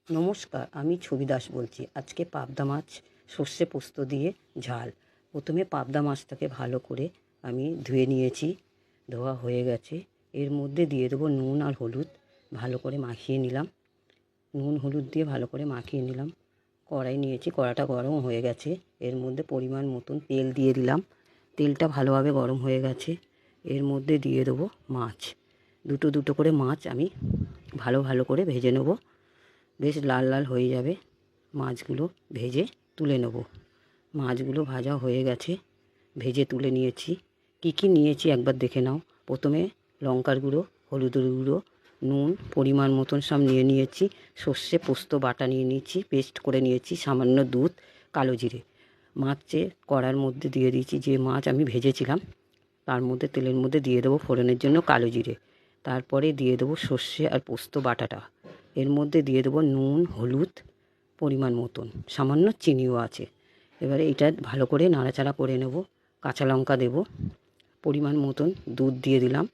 নমস্কার, আমি ছবি দাস বলছি। আজকে পাবদা মাছ সর্ষে পোস্ত দিয়ে ঝাল। প্রথমে পাবদা মাছটাকে ভালো করে আমি ধুয়ে নিয়েছি, ধোয়া হয়ে গেছে। এর মধ্যে দিয়ে দেবো নুন আর হলুদ, ভালো করে মাখিয়ে নিলাম। নুন হলুদ দিয়ে ভালো করে মাখিয়ে নিলাম। কড়াই নিয়েছি, কড়াটা গরম হয়ে গেছে। এর মধ্যে পরিমাণ মতন তেল দিয়ে দিলাম। তেলটা ভালোভাবে গরম হয়ে গেছে। এর মধ্যে দিয়ে দেবো মাছ, দুটো দুটো করে মাছ আমি ভালো ভালো করে ভেজে নেব। বেশ লাল লাল হয়ে যাবে, মাছগুলো ভেজে তুলে নেব। মাছগুলো ভাজা হয়ে গেছে, ভেজে তুলে নিয়েছি। কি কি নিয়েছি একবার দেখে নাও। প্রথমে লঙ্কার গুঁড়ো, হলুদের গুঁড়ো, নুন পরিমাণ মতন সব নিয়ে নিয়েছি। সর্ষে পোস্ত বাটা নিয়ে নিয়েছি, পেস্ট করে নিয়েছি, সামান্য দুধ, কালো জিরে। মাছে কড়ার মধ্যে দিয়ে দিয়েছি, যে মাছ আমি ভেজেছিলাম তার মধ্যে তেলের মধ্যে দিয়ে দেবো ফোড়নের জন্য কালো জিরে। তারপরে দিয়ে দেবো সর্ষে আর পোস্ত বাটাটা। এর মধ্যে দিয়ে দেবো নুন হলুদ পরিমাণ মতন, সামান্য চিনিও আছে। এবারে এটা ভালো করে নাড়াচাড়া করে নেব। কাঁচা লঙ্কা দেব, পরিমাণ মতন দুধ দিয়ে দিলাম,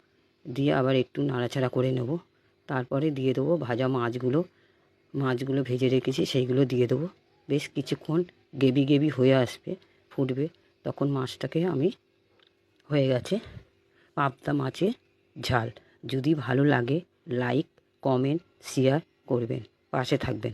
দিয়ে আবার একটু নাড়াচাড়া করে নেব। তারপরে দিয়ে দেবো ভাজা মাছগুলো ভেজে রেখেছি, সেইগুলো দিয়ে দেবো। বেশ কিছুক্ষণ গ্রেভি গ্রেভি হয়ে আসবে, ফুটবে, তখন মাছটাকে আমি হয়ে গেছে পাবদা মাছের ঝাল। যদি ভালো লাগে লাইক কমেন্ট শেয়ার করবেন, পাশে থাকবেন।